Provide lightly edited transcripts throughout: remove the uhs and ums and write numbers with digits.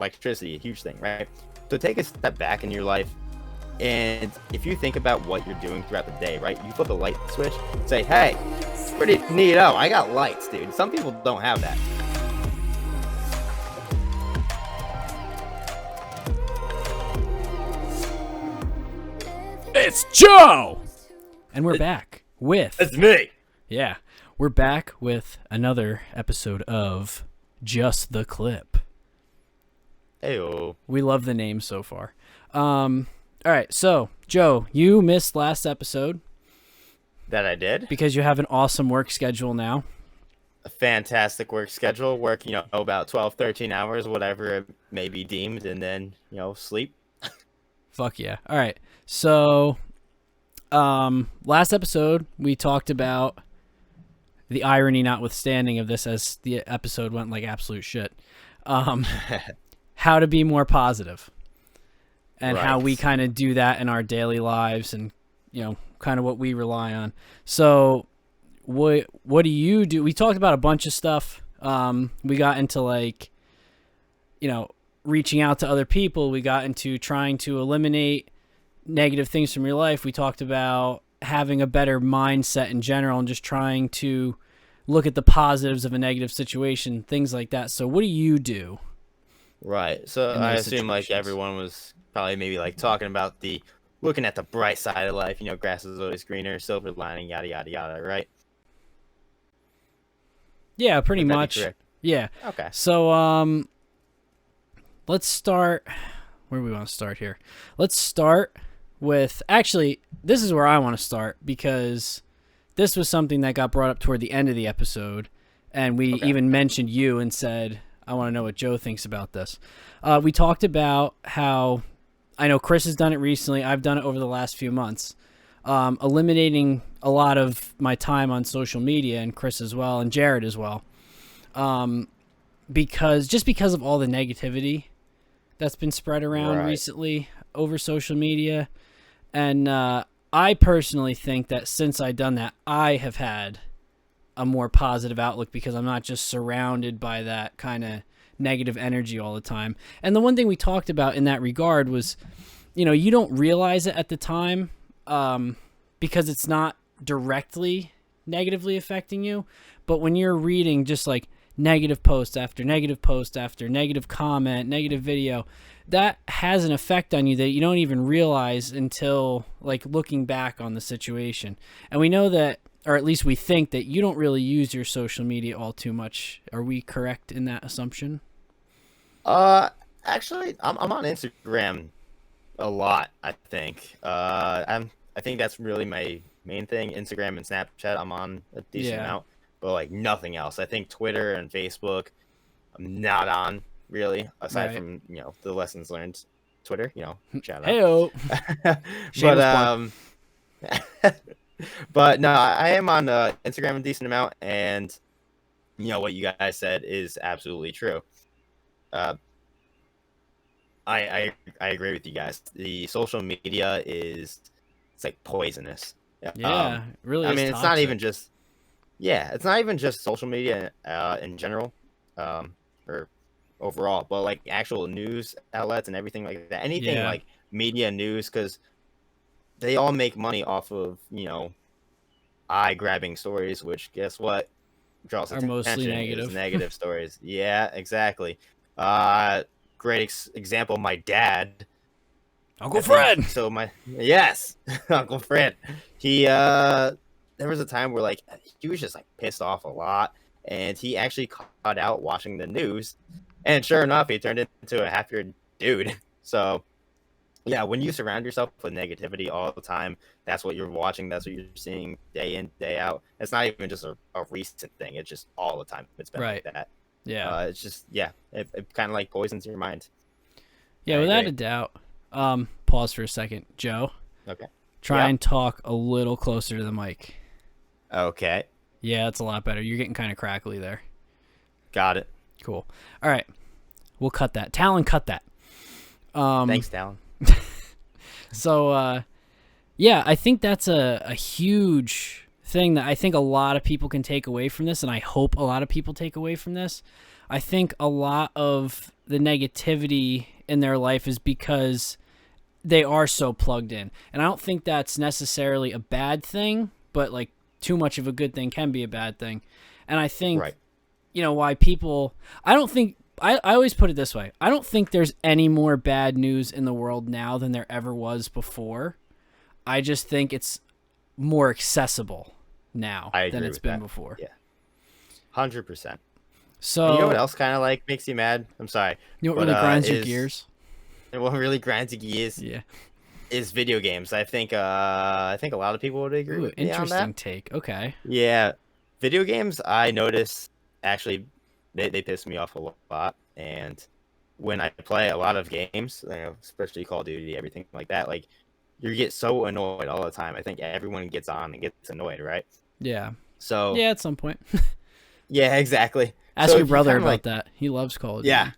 electricity, a huge thing, right? So take a step back in your life, and if you think about what you're doing throughout the day, right? You flip a light switch, say, hey, pretty neat. Oh, I got lights, dude. Some people don't have that. It's Joe! And we're back with... It's me! Yeah, we're back with another episode of Just the Clip. Heyo. We love the name so far. All right, so, Joe, you missed last episode. That I did. Because you have an awesome work schedule now. A fantastic work schedule. Work, about 12, 13 hours, whatever it may be deemed, and then, sleep. Fuck yeah. All right. So, last episode, we talked about the irony notwithstanding of this as the episode went like absolute shit. How to be more positive and how we kind of do that in our daily lives and, kind of what we rely on. So what do you do? We talked about a bunch of stuff. We got into reaching out to other people. We got into trying to eliminate negative things from your life. We talked about having a better mindset in general and just trying to look at the positives of a negative situation, things like that. So what do you do? Right. So I assume everyone was probably maybe talking about looking at the bright side of life, grass is always greener, silver lining, yada, yada, yada, right? Yeah, pretty much. Yeah. Okay. So, let's start. Where do we want to start here? Let's start with, actually, this is where I want to start because this was something that got brought up toward the end of the episode, and we even mentioned you and said, I want to know what Joe thinks about this. We talked about how, I know Chris has done it recently, I've done it over the last few months, eliminating a lot of my time on social media, and Chris as well, and Jared as well, because of all the negativity that's been spread around recently over social media. And I personally think that since I've done that, I have had a more positive outlook because I'm not just surrounded by that kind of negative energy all the time. And the one thing we talked about in that regard was, you don't realize it at the time because it's not directly negatively affecting you. But when you're reading just negative post after negative post after negative comment, negative video, that has an effect on you that you don't even realize until looking back on the situation. And we know that, or at least we think that you don't really use your social media all too much. Are we correct in that assumption? Actually, I'm on Instagram a lot, I think. I think that's really my main thing. Instagram and Snapchat, I'm on a decent amount, but nothing else. I think Twitter and Facebook, I'm not on really, aside from the lessons learned. Twitter, shout out. Heyo. But no, I am on Instagram a decent amount, and what you guys said is absolutely true. I agree with you guys. The social media it's poisonous. Yeah, really. I mean, it's not even just social media in general, or overall, but actual news outlets and everything like that. Anything media news, because they all make money off of eye-grabbing stories, which guess what draws attention, mostly is negative stories. Yeah, exactly. Great example, my dad, Uncle Fred. Uncle Fred. He there was a time where he was just pissed off a lot, and he actually caught out watching the news, and sure enough, he turned into a happier dude. So yeah, when you surround yourself with negativity all the time, that's what you're watching, that's what you're seeing day in, day out. It's not even just a recent thing, it's just all the time. It's been like that. Yeah. It's just, it kind of poisons your mind. Yeah, without a doubt. Pause for a second. Joe. Okay. Try and talk a little closer to the mic. Okay. Yeah, that's a lot better. You're getting kind of crackly there. Got it. Cool. All right. We'll cut that. Talon, cut that. Thanks, Talon. So, I think that's a huge thing that I think a lot of people can take away from this, and I hope a lot of people take away from this. I think a lot of the negativity in their life is because they are so plugged in. And I don't think that's necessarily a bad thing, but like too much of a good thing can be a bad thing. And I think, Right. why people, I don't think, I always put it this way. I don't think there's any more bad news in the world now than there ever was before. I just think it's more accessible now than it's been before. Yeah. 100%. So, and you know what else kind of like makes you mad? I'm sorry. You know what really grinds your gears? What really grinds your gears? Yeah. Is video games. I think a lot of people would agree with me on that. Interesting take. Okay. Yeah. Video games, I notice actually they piss me off a lot. And when I play a lot of games, especially Call of Duty, everything like that, like you get so annoyed all the time. I think everyone gets on and gets annoyed, right? Yeah. So yeah, at some point. Yeah, exactly. Ask your brother about that. He loves Call of Duty. Yeah.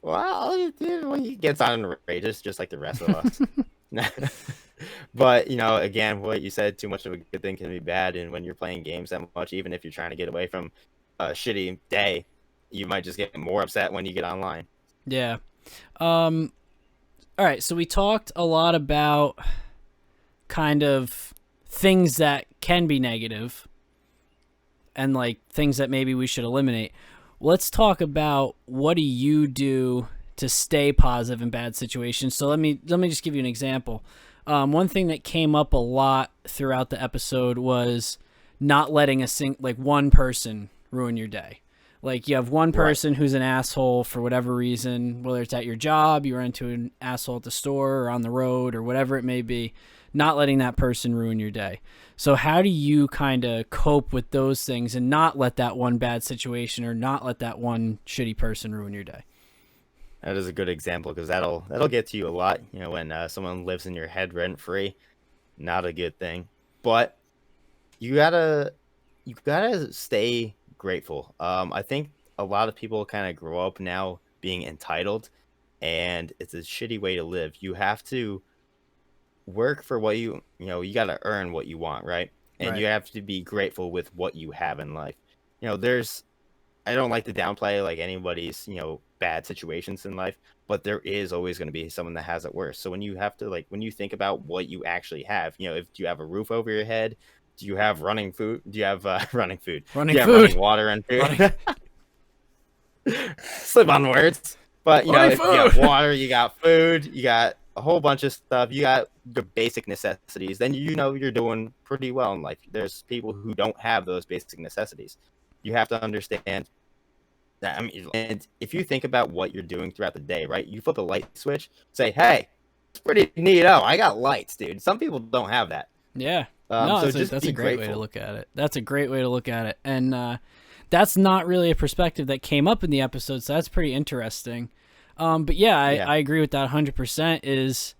Well, he gets on and rages just like the rest of us. But, again, what you said, too much of a good thing can be bad. And when you're playing games that much, even if you're trying to get away from a shitty day, you might just get more upset when you get online. Yeah. All right. So we talked a lot about kind of things that can be negative and like things that maybe we should eliminate. Let's talk about what do you do to stay positive in bad situations. So let me just give you an example. One thing that came up a lot throughout the episode was not letting one person ruin your day. Like you have one person who's an asshole for whatever reason, whether it's at your job, you run into an asshole at the store or on the road or whatever it may be, not letting that person ruin your day. So how do you kind of cope with those things and not let that one bad situation or not let that one shitty person ruin your day? That is a good example because that'll get to you a lot. When someone lives in your head rent free, not a good thing. But you gotta stay grateful. I think a lot of people kind of grow up now being entitled, and it's a shitty way to live. You have to work for what you gotta earn what you want, right? And you have to be grateful with what you have in life. I don't like to downplay like anybody's bad situations in life, but there is always going to be someone that has it worse. So when you have to when you think about what you actually have, do you have a roof over your head? Do you have running food? Do you have running food? Running do you food. Have running water and food? Slip on words. But if you got water, you got food, you got a whole bunch of stuff, you got the basic necessities, then you're doing pretty well in life. There's people who don't have those basic necessities. You have to understand that. And if you think about what you're doing throughout the day, right? You flip a light switch, say, "Hey, it's pretty neat. Oh, I got lights, dude." Some people don't have that. Yeah. No, that's a great way to look at it. That's a great way to look at it. And that's not really a perspective that came up in the episode, so that's pretty interesting. But yeah, I agree with that 100%. Is,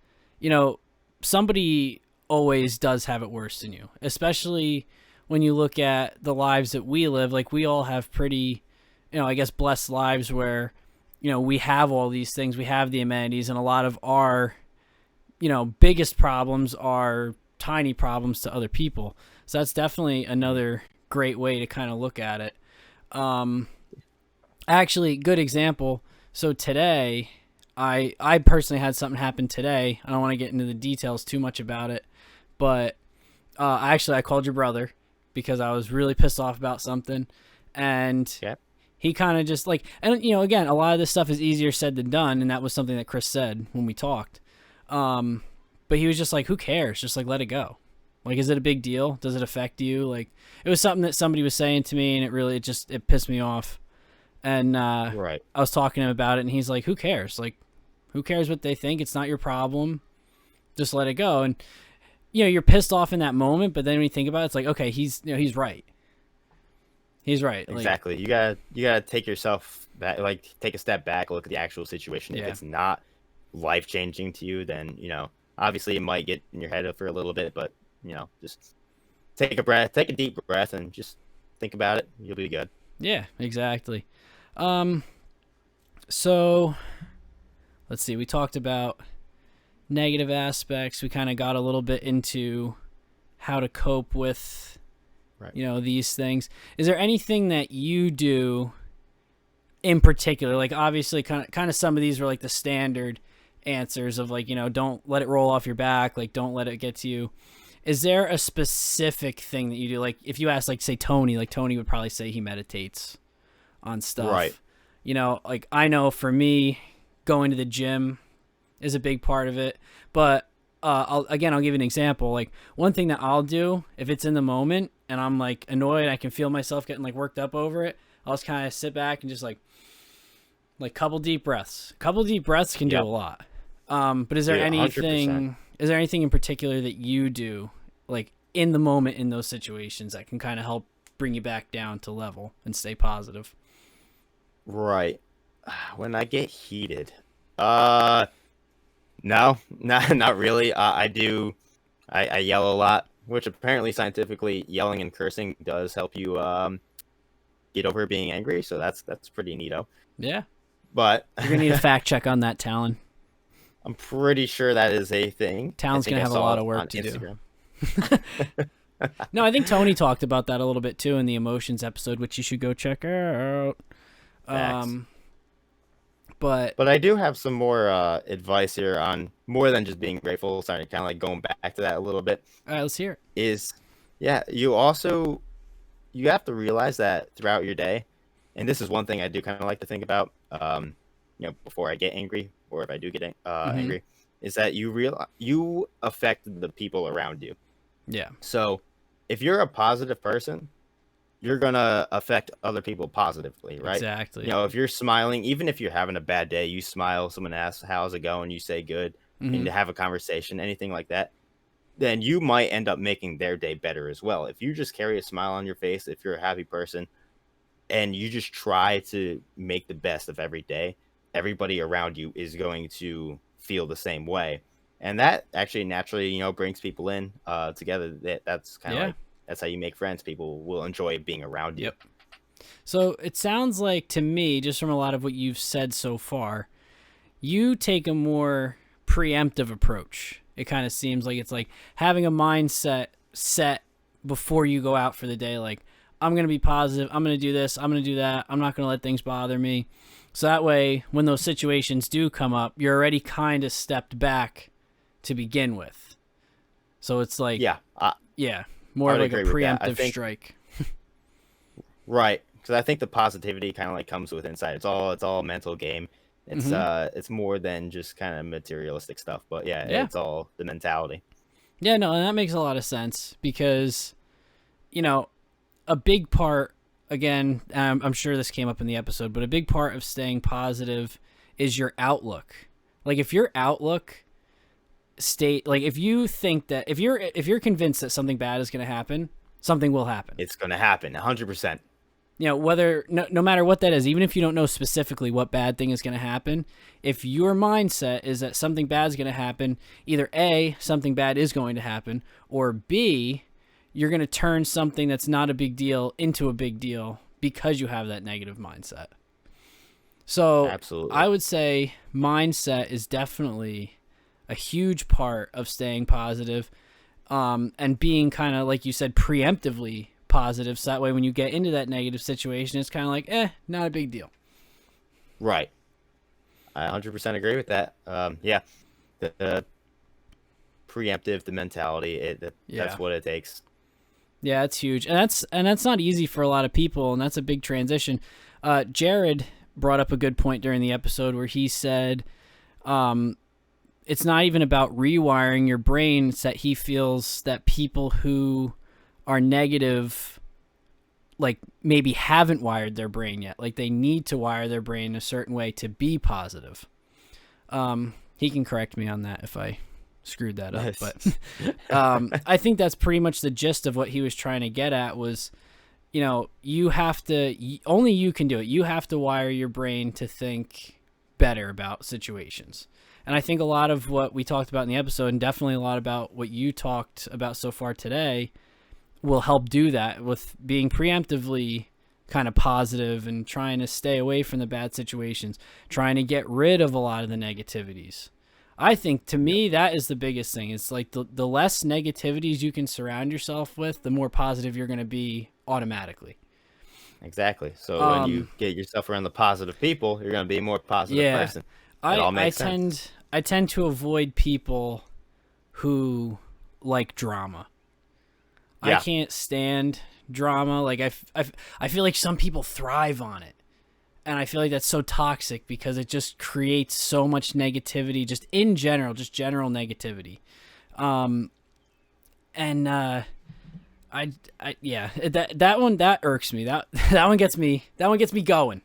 somebody always does have it worse than you, especially when you look at the lives that we live. Like we all have pretty, I guess, blessed lives where, we have all these things, we have the amenities, and a lot of our, biggest problems are tiny problems to other people. So that's definitely another great way to kind of look at it. Actually, good example. So today, I personally had something happen today. I don't want to get into the details too much about it, but I called your brother because I was really pissed off about something, and he kind of just and again, a lot of this stuff is easier said than done, and that was something that Chris said when we talked. But he was just like, who cares? Just let it go. Is it a big deal? Does it affect you? It was something that somebody was saying to me, and it pissed me off. And I was talking to him about it, and he's like, who cares? Who cares what they think? It's not your problem. Just let it go. And, you're pissed off in that moment, but then when you think about it, it's like, okay, he's right. He's right. Exactly. You gotta take yourself back, take a step back, look at the actual situation. If it's not life-changing to you, then, obviously it might get in your head for a little bit, but, just take a deep breath and just think about it. You'll be good. Yeah, exactly. So let's see, we talked about negative aspects. We kind of got a little bit into how to cope with, these things. Is there anything that you do in particular? Like, obviously, kind of some of these were like the standard answers of like, don't let it roll off your back, like don't let it get to you. Is there a specific thing that you do? Like, if you ask, like, say Tony, like Tony would probably say he meditates on stuff. Right. Like, I know for me, going to the gym is a big part of it. But I'll give you an example. Like, one thing that I'll do if it's in the moment and I'm like annoyed, I can feel myself getting like worked up over it. I'll just kind of sit back and just like couple deep breaths. Couple deep breaths can do a lot. But is there anything? 100%. Is there anything in particular that you do, like in the moment in those situations, that can kind of help bring you back down to level and stay positive? Right. When I get heated, no, not really. I yell a lot, which apparently scientifically yelling and cursing does help you get over being angry. So that's pretty neato. Yeah. But you're gonna need a fact check on that, Talon. I'm pretty sure that is a thing. Talon's gonna have a lot of work to Instagram. do. No, I think Tony talked about that a little bit too in the emotions episode, which you should go check out. But I do have some more advice here on more than just being grateful. Sorry, kind of like going back to that a little bit. All right, let's hear it. You have to realize that throughout your day, and this is one thing I do kind of like to think about, before I get angry, or if I do get angry, is that you affect the people around you. Yeah. So if you're a positive person, you're going to affect other people positively, right? Exactly. If you're smiling, even if you're having a bad day, you smile, someone asks, how's it going? You say good, and to have a conversation, anything like that, then you might end up making their day better as well. If you just carry a smile on your face, if you're a happy person, and you just try to make the best of every day, everybody around you is going to feel the same way. And that actually naturally, brings people in together. That's kind of like, that's how you make friends. People will enjoy being around you. Yep. So it sounds like to me, just from a lot of what you've said so far, you take a more preemptive approach. It kind of seems like it's like having a mindset set before you go out for the day. Like, I'm going to be positive. I'm going to do this. I'm going to do that. I'm not going to let things bother me. So that way, when those situations do come up, you're already kind of stepped back to begin with. So it's like, more like a preemptive strike. Right. Because I think the positivity kind of like comes with inside. It's all a mental game. It's more than just kind of materialistic stuff. But it's all the mentality. Yeah, no, and that makes a lot of sense because, a big part, again, I'm sure this came up in the episode, but a big part of staying positive is your outlook. Like, if your outlook if you think that if you're convinced that something bad is going to happen, something will happen. It's going to happen 100%. Whether no matter what that is, even if you don't know specifically what bad thing is going to happen, if your mindset is that something bad is going to happen, either A, something bad is going to happen, or B, you're going to turn something that's not a big deal into a big deal because you have that negative mindset. So absolutely, I would say mindset is definitely a huge part of staying positive, and being kind of, like you said, preemptively positive. So that way when you get into that negative situation, it's kind of like, not a big deal. Right. I 100% agree with that. The preemptive, the mentality, that's what it takes. Yeah, it's huge. And that's not easy for a lot of people, and that's a big transition. Jared brought up a good point during the episode where he said, it's not even about rewiring your brain. It's that he feels that people who are negative, like, maybe haven't wired their brain yet. Like, they need to wire their brain a certain way to be positive. He can correct me on that if I screwed that up. But I think that's pretty much the gist of what he was trying to get at was, you have to, only you can do it. You have to wire your brain to think better about situations. And I think a lot of what we talked about in the episode, and definitely a lot about what you talked about so far today, will help do that with being preemptively kind of positive and trying to stay away from the bad situations, trying to get rid of a lot of the negativities. I think, to me, that is the biggest thing. It's like the less negativities you can surround yourself with, the more positive you're going to be automatically. Exactly. So when you get yourself around the positive people, you're going to be a more positive person. It all makes sense. I tend to avoid people who like drama. Yeah. I can't stand drama. Like I feel like some people thrive on it. And I feel like that's so toxic because it just creates so much negativity, just in general, just general negativity. That one that irks me. That one gets me going.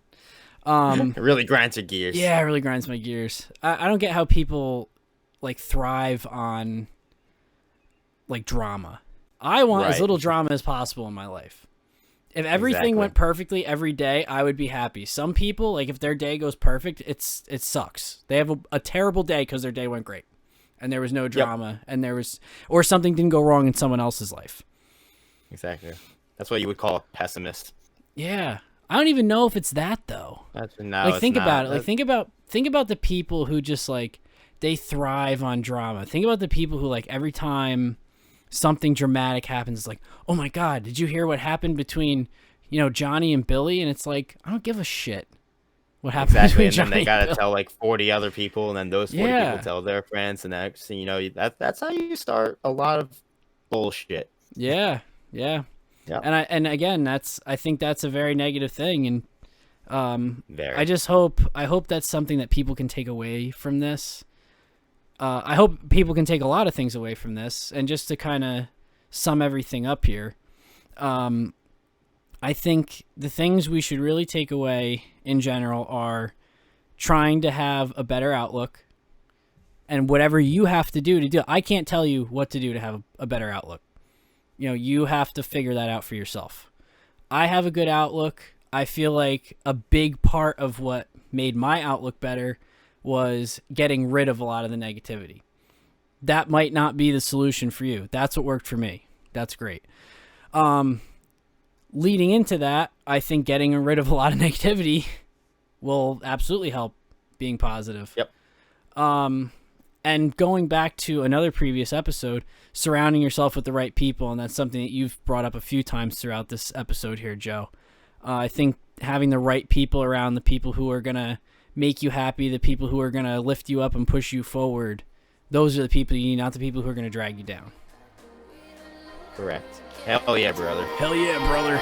It really grinds your gears. Yeah, it really grinds my gears. I don't get how people like thrive on like drama. I want as little drama as possible in my life. If everything went perfectly every day, I would be happy. Some people, like if their day goes perfect, it sucks. They have a terrible day because their day went great, and there was no drama, and or something didn't go wrong in someone else's life. Exactly. That's what you would call a pessimist. Yeah, I don't even know if it's that though. Think about it. Like think about the people who just like they thrive on drama. Think about the people who like every time something dramatic happens, it's like, oh my god, did you hear what happened between Johnny and Billy? And it's like, I don't give a shit what happened between and Johnny then they gotta Billy. tell like 40 other people, and then those 40 people tell their friends, and that's how you start a lot of bullshit. Yeah. And again, I think that's a very negative thing, and I hope that's something that people can take away from this. I hope people can take a lot of things away from this. And just to kind of sum everything up here, I think the things we should really take away in general are trying to have a better outlook, and whatever you have to do. I can't tell you what to do to have a better outlook. You have to figure that out for yourself. I have a good outlook. I feel like a big part of what made my outlook better was getting rid of a lot of the negativity. That might not be the solution for you. That's what worked for me. That's great. Leading into that, I think getting rid of a lot of negativity will absolutely help being positive. Yep. And going back to another previous episode, surrounding yourself with the right people, and that's something that you've brought up a few times throughout this episode here, Joe. I think having the right people around, the people who are going to make you happy, the people who are going to lift you up and push you forward, those are the people you need, not the people who are going to drag you down. Correct. Hell yeah, brother. Hell yeah, brother.